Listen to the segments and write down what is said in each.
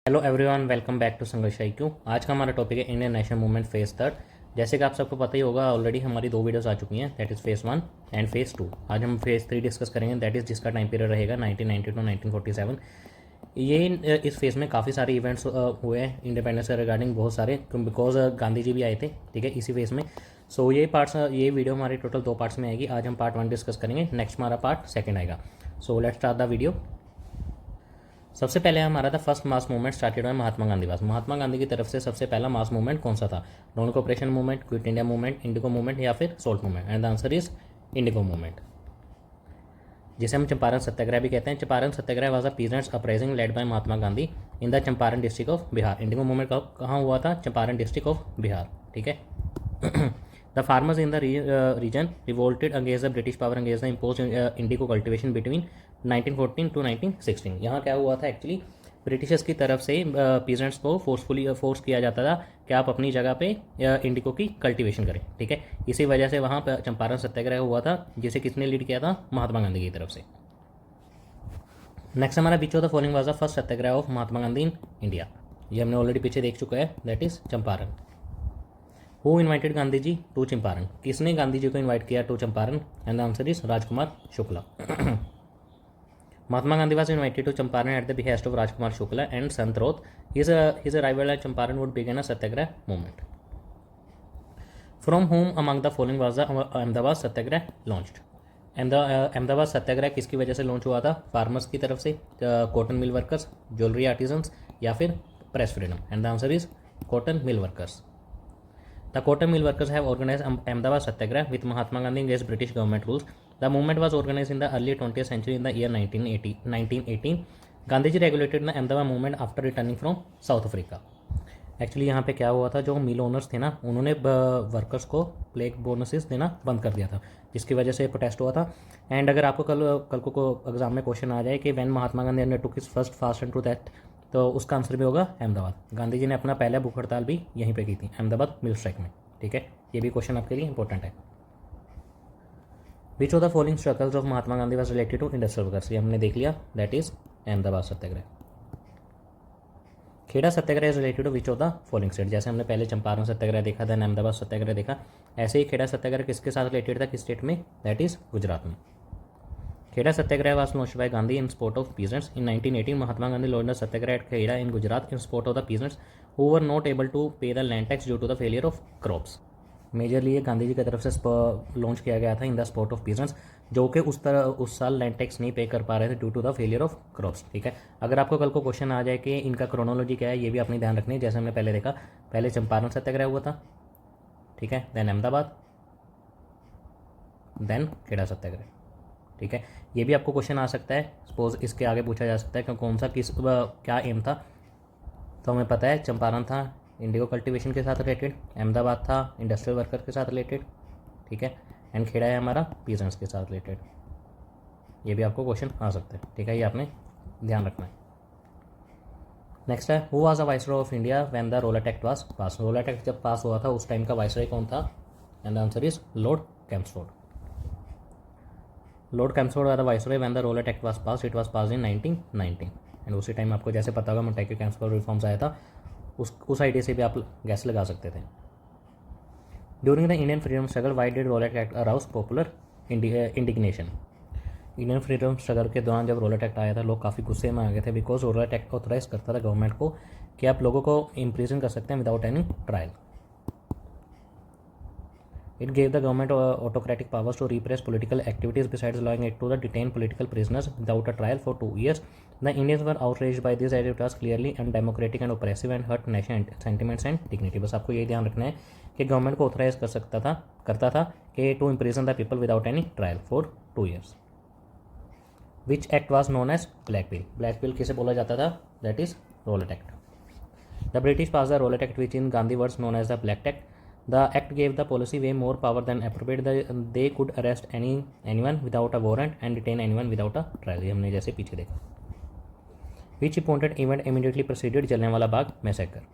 Hello everyone, welcome back to Sangharsh IQ। आज का हमारा टॉपिक है Indian national movement phase third. जैसे कि आप सबको पता ही होगा, ऑलरेडी हमारी दो वीडियोस आ चुकी हैं, that is phase one and phase two. आज हम फेज़ थ्री डिस्कस करेंगे, दैट इज़ जिसका टाइम पीरियड रहेगा 1990 टू 1947। ये इस फेज़ में काफ़ी सारे इवेंट्स हुए हैं इंडिपेंडेंस से रिगार्डिंग, बहुत सारे, बिकॉज गांधी जी भी आए थे, ठीक है, इसी फेज़ में। सो ये वीडियो हमारी टोटल दो पार्ट्स में आएगी। आज हम पार्ट वन डिस्कस करेंगे, नेक्स्ट हमारा पार्ट सेकेंड आएगा। So let's start the video. सबसे पहले हमारा था first mass movement started by Mahatma Gandhi pass. Mahatma Gandhi की तरफ से सबसे पहला मास मूवमेंट कौन सा था? Non cooperation movement, quit India movement, indigo movement या फिर salt movement? And the answer is indigo movement, जिसे हम चंपारण सत्याग्रह भी कहते हैं। Champaran Satyagraha was a peasants uprising led by Mahatma Gandhi in the Champaran district of Bihar. Indigo movement कहाँ हुआ था? चंपारण डिस्ट्रिक्ट ऑफ बिहार, ठीक है। The farmers in the region revolted against the British power against the impose Indigo cultivation between 1914 to 1916। यहाँ क्या हुआ था actually, Britishers की तरफ से पीजेंट्स को फोर्स किया जाता था कि आप अपनी जगह पे इंडिगो की कल्टीवेशन करें, ठीक है। इसी वजह से वहाँ पर चंपारण सत्याग्रह हुआ था, जिसे किसने लीड किया था? महात्मा गांधी की तरफ से। नेक्स्ट हमारा which of the following was the first satyagraha of Mahatma Gandhi in India? ये हमने ऑलरेडी पीछे देख चुका है, that is Champaran. Who invited Gandhi ji to Champaran? किसने गांधी जी को इन्वाइट किया to Champaran? And the answer is Rajkumar Shukla. Mahatma Gandhi was invited to Champaran at the behest of Rajkumar Shukla and Sant Roth. His arrival at Champaran would begin a satyagrah movement. From whom among the following was the Ahmedabad Satyagrah launched? Ahmedabad Satyagraha किसकी वजह से launch हुआ था? Farmers की तरफ से, cotton mill workers, jewellery artisans या फिर press freedom? And the answer is cotton mill workers. The cotton mill workers have organized Ahmedabad Satyagrah with Mahatma Gandhi against British government rules. The movement was organized in the early 20th century in the year 1918. Gandhiji regulated the Ahmedabad movement after returning from South Africa. Actually यहाँ पे क्या हुआ था, जो मिल owners थे ना, उन्होंने workers को प्लेग बोनसेस देना बंद कर दिया था, जिसकी वजह से प्रोटेस्ट हुआ था। एंड अगर आपको कल को एग्जाम में क्वेश्चन आ जाए कि when Mahatma Gandhi undertook his first fast and to that, तो उसका आंसर भी होगा अहमदाबाद। गांधी जी ने अपना पहला भूख हड़ताल भी यहीं पे की थी, अहमदाबाद मिल स्ट्राइक में, ठीक है। ये भी क्वेश्चन आपके लिए इंपॉर्टेंट है। Which of the following struggles of Mahatma Gandhi was related to industrial workers? ये हमने देख लिया, that is Ahmedabad satyagraha. Kheda satyagraha is related to which of the following state? जैसे हमने पहले चंपारण सत्याग्रह देखा था, अहमदाबाद सत्याग्रह देखा, ऐसे ही खेड़ा सत्याग्रह किसके साथ रिलेटेड था, किस स्टेट में? दैट इज गुजरात में। खेड़ा सत्याग्रह was launched by Gandhi in support of peasants. In 1918, Mahatma Gandhi launched a satyagraha at Kheda in Gujarat in support of the peasants who were not able to pay the land tax due to the failure of crops. Majorly ये गांधी जी की तरफ से launch किया गया था in the support of peasants, जो कि उस साल लैंड टैक्स नहीं पे कर पा रहे थे due to the failure of crops, ठीक है। अगर आपको कल को क्वेश्चन आ जाए कि इनका क्रोनोलॉजी क्या है, ये भी आपने ध्यान रखनी है। जैसे हमने पहले देखा, पहले चंपारण सत्याग्रह हुआ था, ठीक है, देन अहमदाबाद, देन खेड़ा सत्याग्रह, ठीक है। ये भी आपको क्वेश्चन आ सकता है, सपोज इसके आगे पूछा जा सकता है कि कौन सा क्या एम था। तो हमें पता है चंपारण था इंडिगो कल्टीवेशन के साथ रिलेटेड, अहमदाबाद था इंडस्ट्रियल वर्कर के साथ रिलेटेड, ठीक है, एंड खेड़ा है हमारा पीजेंट्स के साथ रिलेटेड। ये भी आपको क्वेश्चन आ सकता है, ठीक है, ये आपने ध्यान रखना है। नेक्स्ट है, who was the viceroy of India when the Rowlatt act was pass? Rowlatt Act जब पास हुआ था उस टाइम का वाइसरॉय कौन था? And the answer is Lord Chelmsford. Lord Chelmsford was the viceroy when the Rowlatt act was pass. It was pass in 1919। And उसी time आपको जैसे पता होगा मोंटेग्यू कैम्पस्फोर्ड रिफॉर्म्स आया था, उस आइडिया से भी आप गैस लगा सकते थे। During the Indian freedom struggle why did Rowlatt Act arouse popular indignation? Indian freedom struggle के दौरान जब रोलेट एक्ट आया था, लोग काफ़ी गुस्से में आ गए थे, बिकॉज रोलेट एक्ट ऑथराइज करता था गवर्नमेंट को कि आप लोगों को इम्प्रिजन कर सकते हैं without any trial. It gave the government autocratic powers to repress political activities besides allowing it to detain political prisoners without a trial for 2 years. The Indians were outraged by this as it was clearly undemocratic and oppressive and hurt national sentiments and dignity. बस आपको यही ध्यान रखना है कि government को authorise करता था कि to imprison the people without any trial for 2 years. Which act was known as Black Bill? Black Bill किसे बोला जाता था? That is Rowlatt Act. The British passed the Rowlatt Act, which in Gandhi words known as the Black Act. The act gave the policy way more power than appropriate. They could arrest anyone without a warrant and detain anyone without a trial. ये हमने जैसे पीछे देखा। Which important event immediately preceded Jallianwala Bagh massacre?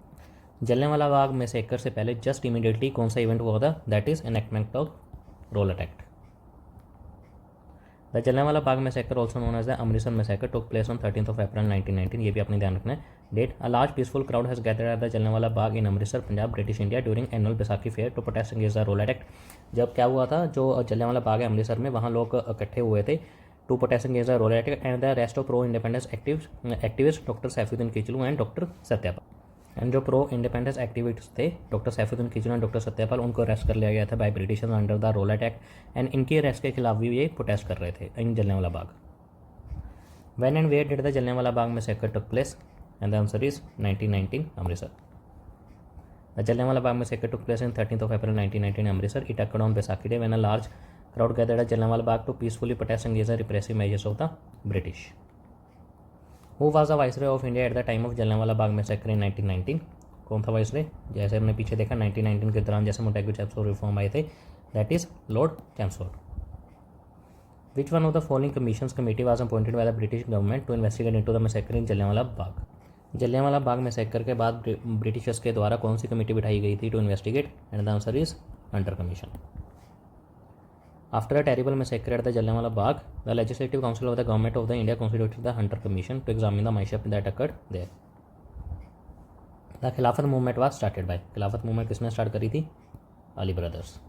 Jallianwala Bagh massacre से पहले just immediately कौन सा event हुआ था? That is enactment of Rowlatt act. The Jallianwala Bagh massacre also known as the Amritsar massacre took place on 13th of April 1919। ये भी अपने ध्यान रखना है। That a large peaceful crowd has gathered at the Jallianwala Bagh in Amritsar Punjab British India during annual Baisakhi fair to protest against the Rowlatt Act. जब क्या हुआ था, जो जलियांवाला बाग है अमृतसर में, वहाँ लोग इकट्ठे हुए थे to protest against the Rowlatt act and the rest of pro independence activist doctor Saifuddin Kitchlew and doctor Satyapal. And जो प्रो इंडिपेंडेंस एक्टिविस्ट थे doctor Saifuddin Kitchlew and doctor Satyapal, उनको अरेस्ट कर लिया गया था by Britishers under the Rowlatt act and इनके अरेस्ट के खिलाफ भी ये प्रोटेस्ट कर रहे थे इन Jallianwala Bagh. When and where did the Jallianwala Bagh massacre took place? And the answer is 1919, Amritsar. The Jallianwala Bagh massacre took place on 13th of April 1919 in Amritsar. It occurred on Baisakhi Day when a large crowd gathered at Jallianwala Bagh to peacefully protest against the repressive measures of the British. Who was the Viceroy of India at the time of Jallianwala Bagh massacre in 1919? कौन था viceroy? जैसे हमने पीछे देखा 1919 के दौरान जैसे Montagu Chelmsford reform आए थे, that is Lord Chelmsford. Which one of the following commissions committee was appointed by the British government to investigate into the massacre in Jallianwala Bagh? Jallianwala Bagh massacre के बाद ब्रिटिशर्स के द्वारा कौन सी कमेटी बिठाई गई थी to investigate? And the answer is Hunter commission. After a terrible massacre at the Jallianwala Bagh, the legislative council of the government of the India constituted the Hunter commission to examine the mishap that occurred there. The Khilafat movement was started by, Khilafat movement किसने start करी थी? Ali brothers.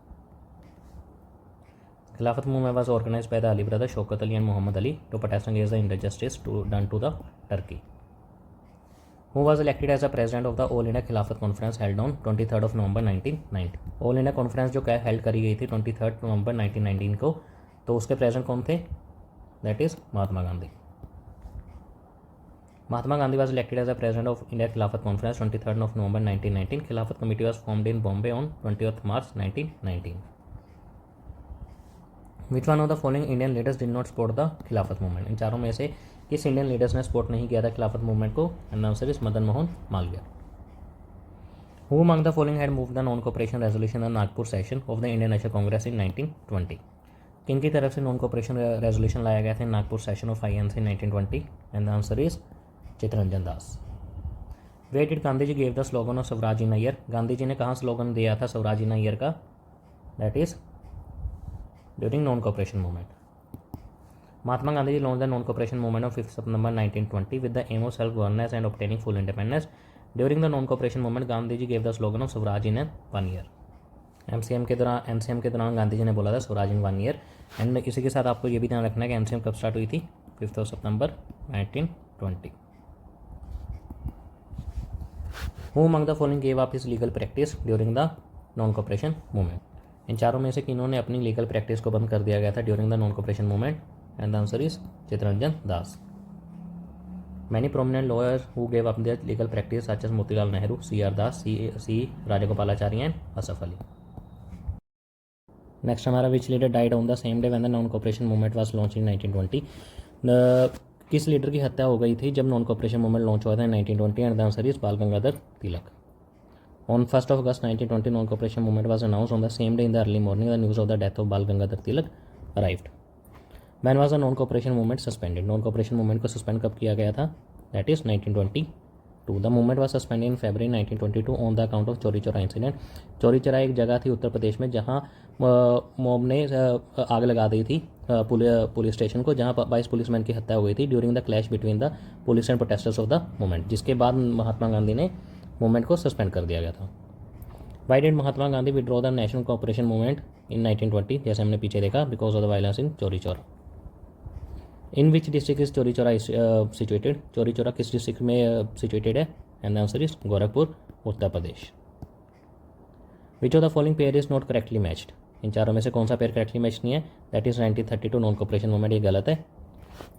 Khilafat movement was organized by the Ali brothers Shaukat Ali and Muhammad Ali to protest against the injustice done to the Turkey. Who was elected as the president of the All India Khilafat Conference held on 23rd of November 1990? All India Conference जो क्या held करी गई थी 23rd नवंबर 1919 को, तो उसके president कौन थे? That is Mahatma Gandhi. Mahatma Gandhi was elected as the president of India Khilafat Conference 23rd of November 1919. Khilafat committee was formed in Bombay on 20th March 1919. Which one of the following Indian leaders did not support the खिलाफत movement? इन चारों में से किस Indian leaders ने support नहीं किया था खिलाफत मूवमेंट को? And answer is Madan Mohan Malviya. Who among the following had moved the non-cooperation resolution in the Nagpur session of the Indian National Congress in 1920? किन की तरफ से नॉन कोऑपरेशन रेजोल्यूशन लाया गया था Nagpur session of INC in 1920? And the answer is Chittaranjan Das. Where did Gandhi ji gave the slogan of Swaraj in a year? Gandhi ji ने कहाँ slogan दिया था स्वराज इन अ ईयर का? That is during non cooperation movement. Mahatma Gandhi launched the non-cooperation movement on 5th September 1920 with the aim of self-governance and obtaining full independence. During the non-cooperation movement, Gandhi ji gave the slogan of Swaraj in 1 year. MCM के दौरान गांधी जी ने बोला था स्वराज इन 1 year. And इसी के साथ आपको ये भी ध्यान रखना है कि MCM कब स्टार्ट हुई थी? 5th September 1920। Who among the following gave up his legal practice during the non-cooperation movement? इन चारों में से किन्होंने अपनी लीगल प्रैक्टिस को बंद कर दिया गया था during the non cooperation movement? And the answer is Chittaranjan Das. Many prominent lawyers who gave up their legal practice such as Motilal Nehru, CR Das, C Rajagopalachari and Asaf Ali. Next हमारा which leader died on the same day when the non cooperation movement was launch in 1920? किस leader की हत्या हो गई थी जब non cooperation movement launch हुआ था 1920? एंड द आंसर इज बाल Gangadhar Tilak. On 1st of August 1920, non-cooperation movement was announced. On the same day in the early morning, the news of the death of Bal Gangadhar Tilak arrived. When was the non-cooperation movement suspended? Non-cooperation movement को suspend कब किया गया था? That is 1922. The movement was suspended in February 1922 on the account of चोरी Chaura incident. चोरी चौरा एक जगह थी उत्तर प्रदेश में जहाँ मॉब ने आग लगा दी थी पुलिस स्टेशन को, जहाँ 22 पुलिसमैन की हत्या हुई थी during the clash between the police and protesters of the movement, जिसके बाद महात्मा गांधी ने मूवमेंट को सस्पेंड कर दिया गया था। Why did Mahatma Gandhi withdraw the national cooperation movement in 1920? जैसे हमने पीछे देखा, because of the violence in चोरी चौरा। इन विच डिस्ट्रिक्ट इज चोरी चौरा सिचुएटेड? चोरी चौरा किस डिस्ट्रिक्ट में सिचुएटेड है? And the answer is Gorakhpur, Uttar Pradesh. Which of the following pair is not correctly matched? इन चारों में से कौन सा पेयर करेक्टली मैच नहीं है? That is 1932 non cooperation movement, ये गलत है।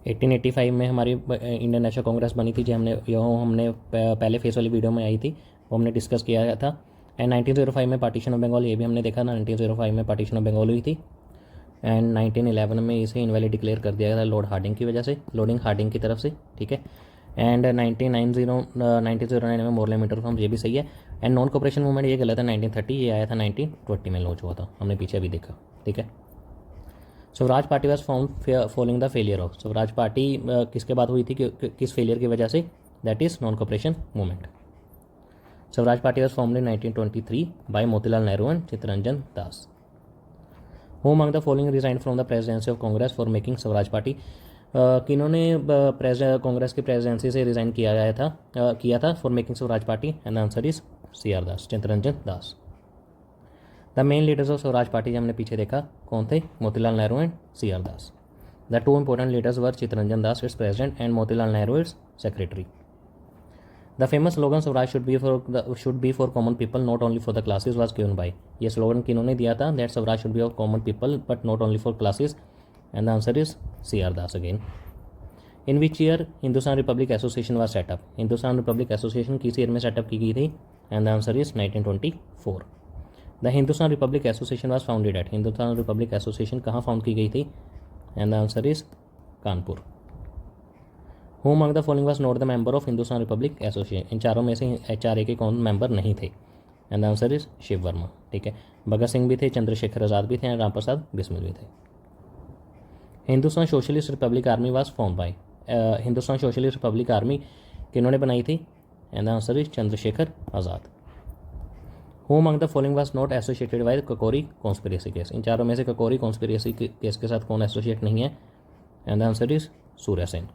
1885 में हमारी इंडियन नेशनल कांग्रेस बनी थी, जो हमने पहले फेस वाली वीडियो में आई थी, वो हमने डिस्कस किया था। एंड 1905 में पार्टीशन ऑफ बंगाल, ये भी हमने देखा था, 1905 में पार्टीशन ऑफ बंगाल हुई थी। एंड 1911 में इसे इनवैलिड डिक्लेयर कर दिया गया था लॉर्ड हार्डिंग की वजह से, लॉर्डिंग हार्डिंग की तरफ से, ठीक है। एंड 1909 में मोरले मीटर फॉर्म, ये भी सही है। एंड नॉन कोऑपरेशन मूवमेंट ये गलत है, 1930, ये आया था 1920 में लॉन्च हुआ था, हमने पीछे भी देखा, ठीक है। Swaraj party was form following the failure of, Swaraj party किसके बाद हुई थी, किस फेलियर की वजह से? That is non cooperation movement. Swaraj party was formed in 1923 by Motilal Nehru and Chittaranjan Das. Who among the following resigned from the presidency of Congress for making Swaraj party? किन्होंने कांग्रेस की प्रेसिडेंसी से रिज़ाइन किया था for making Swaraj party, and the answer is C R Das, Chittaranjan Das. The main leaders of Swaraj Party जो हमने पीछे देखा कौन थे, Motilal Nehru and C R Das. The two important leaders were Chittaranjan Das its president and Motilal Nehru its secretary. The famous slogan Swaraj should be for common people not only for the classes was given by, ये slogan किन्होंने दिया था, that Swaraj should be of common people but not only for classes, and the answer is C R Das again. In which year Hindustan republic association was set up, Hindustan republic association किस year में set up की गई थी, and the answer is 1924। The Hindustan republic association was founded at, Hindustan republic association कहाँ found की गई थी, and the answer is Kanpur. Who among the following was not the member of Hindustan republic association, इन चारों में से HRA के कौन मेंबर नहीं थे, and the answer is Shiv Verma. ठीक है, भगत सिंह भी थे, चंद्रशेखर आज़ाद भी थे, एंड राम प्रसाद बिस्मिल भी थे। Hindustan socialist republic army was form by, Hindustan socialist republic army किन्होंने बनाई थी, and the answer is Chandrashekhar Azad. Who among the following was not associated by Kakori conspiracy case, इन चारों में से ककोरी कॉन्स्पिरेसी केस के साथ कौन एसोसिएट नहीं है, and the answer is Surya Sen.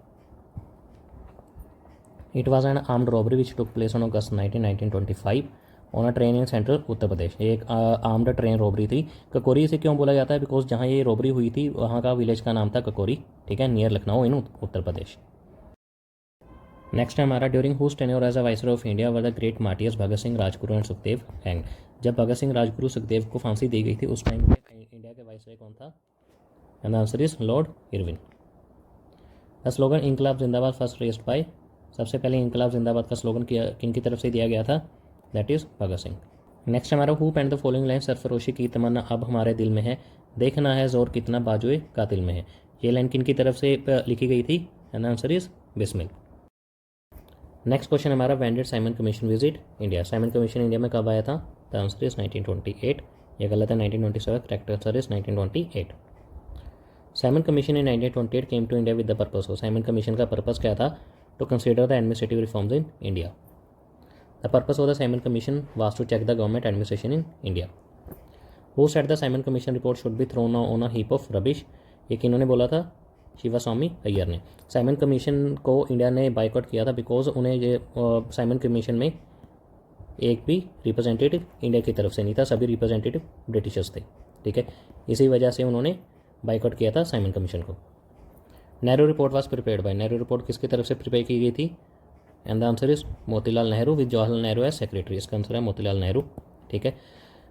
It was an armed robbery which took place on August 1925 on a train in central Uttar Pradesh, ये एक आर्म्ड ट्रेन रॉबरी थी। ककोरी से क्यों बोला जाता है, बिकॉज जहाँ ये रॉबरी हुई थी वहाँ का विलेज का नाम था ककोरी, ठीक है, near Lucknow in Uttar Pradesh. Next है हमारा, during whose tenure as a viceroy of India were the great martyrs Bhagat Singh, Rajguru and Sukhdev hang, जब भगत सिंह, राजगुरु, सुखदेव को फांसी दी गई थी उस टाइम पे इंडिया के वाइसरॉय कौन था, and the answer is Lord Irwin. The slogan Inquilab Zindabad first raised bye, सबसे पहले इंकलाब जिंदाबाद का स्लोगन किन की तरफ से दिया गया था, that is Bhagat Singh. Next हमारा, who penned the following line, सरफरोशी की तमन्ना अब हमारे दिल में है, देखना है जोर कितना बाजुए कातिल में है, ये लाइन किन की तरफ से लिखी गई थी, and answer is Bismil. Next question हमारा, when did Simon commission visit India, Simon commission India में कब आया था, द आंसर इज 1928, ये गलत है, 1927, correct answer is 1928। Simon Commission in 1928 came to India with the purpose of, Simon Commission का purpose क्या था, to consider the administrative reforms in India. The purpose of the Simon Commission was to check the government administration in India. Who said the Simon Commission report should be thrown on a heap of rubbish? ये किन्होंने बोला था, शिवास्वामी अय्यर ने। Simon commission को India ने boycott किया था because उन्हें ये साइमन कमीशन में एक भी रिप्रेजेंटेटिव इंडिया की तरफ से नहीं था, सभी रिप्रेजेंटेटिव ब्रिटिशर्स थे, ठीक है, इसी वजह से उन्होंने बाइकआउट किया था साइमन कमीशन को। Nehru report was prepared by, Nehru report किसकी तरफ से प्रिपेयर की गई थी, and the answer is Motilal Nehru with Jawaharlal Nehru as secretary, इसका आंसर है मोतीलाल नेहरू, ठीक है।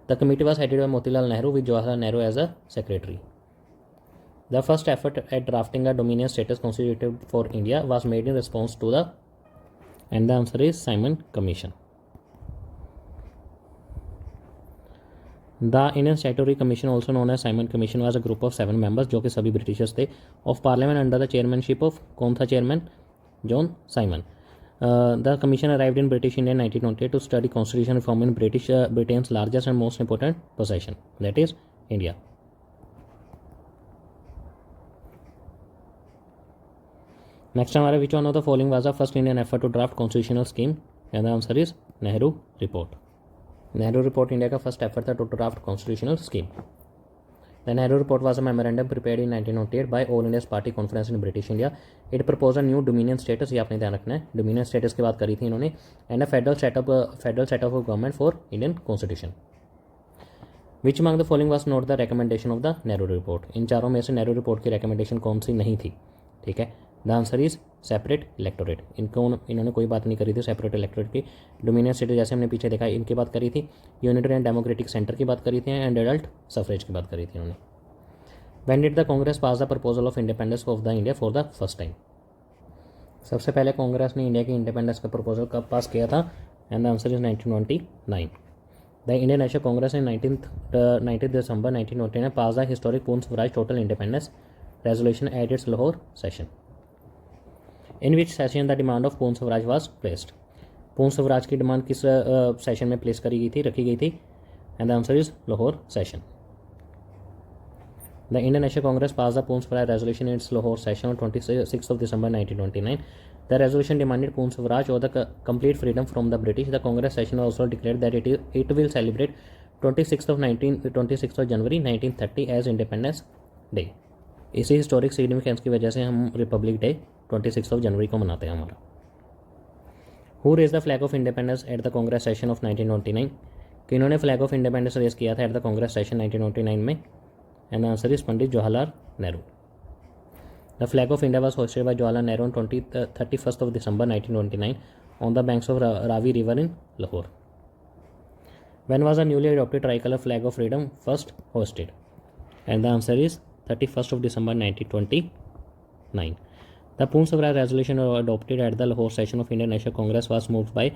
The committee was headed by Motilal Nehru with Jawaharlal Nehru as a secretary. The first effort at drafting a dominion status constitutive for India was made in response to the, and the answer is Simon commission. The Indian statutory commission also known as Simon commission was a group of 7 members, जो कि सभी Britishers थे, of parliament under the chairmanship of, कौन था chairman, John Simon. The commission arrived in British India 1928 to study constitution reform in Britain's largest and most important possession, that is India. Next हमारा, which one of the following was the first Indian effort to draft constitutional scheme, and the answer is Nehru report. Nehru report India का first effort था to draft constitutional scheme. The Nehru report was a memorandum prepared in 1908 by all India party conference in British India. It propose a new dominion status, ये आपने ध्यान रखना है, dominion status की बात करी थी इन्होंने, and a federal setup of government for Indian constitution. Which among the following was not the recommendation of the Nehru report, इन चारों में से नेहरू रिपोर्ट की रिकमेंडेशन कौन सी नहीं थी, ठीक है, the answer is separate electorate, इन्होंने कोई बात नहीं करी थी सेपरेट इलेक्टोरेट की। डोमिनियन स्टेट जैसे हमने पीछे देखा इनकी बात करी थी, यूनिटरी एंड डेमोक्रेटिक सेंटर की बात करी थी, एंड एडल्ट सफरेज की बात करी थी इन्होंने। When did the Congress pass the proposal of independence of the India for the first time, सबसे पहले कांग्रेस ने इंडिया की इंडिपेंडेंस का प्रपोजल कब पास किया था, and the answer is 1929। The Indian national Congress in 19 December 1929 pass the historic Purna Swaraj total independence resolution at its Lahore session. In which session the demand of Purna Swaraj was placed, पूर्ण स्वराज की डिमांड किस session में place करी गई थी, रखी गई थी, and the answer is Lahore session. The Indian national Congress pass the Purna Swaraj resolution in its Lahore session on 26 of December 1929. The resolution demanded Purna Swaraj or the complete freedom from the British. The Congress session also declared that it will celebrate 26th of January 1930 as Independence Day. इसी historic significance की वजह से हम Republic day 26 जनवरी को मनाते हैं हमारा। Who raise the flag of independence at the Congress session of 1929? कि इन्होंने फ्लैग ऑफ इंडिपेंडेंस रेज किया था एट द कांग्रेस सेशन 1929 में? And answer is Pandit Jawaharlal Nehru. The flag of India was hosted by Jawaharlal Nehru on 31st of December 1929 on the banks of Ravi River in Lahore. When was the newly adopted tricolor flag of freedom first hosted? And the answer is 31st of December 1929. The Poon Swaraj resolution adopted at the Lahore session of Indian National Congress was moved by,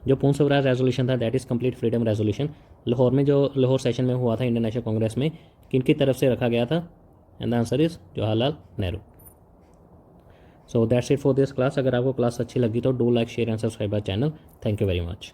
जो पूर्ण Swaraj resolution था that is complete freedom resolution, Lahore में जो Lahore session में हुआ था Indian national Congress में, किन की तरफ से रखा गया था? And the answer is Jawaharlal Nehru. So that's it for this class. अगर आपको क्लास अच्छी लगी तो do like share and subscribe our channel. Thank you very much.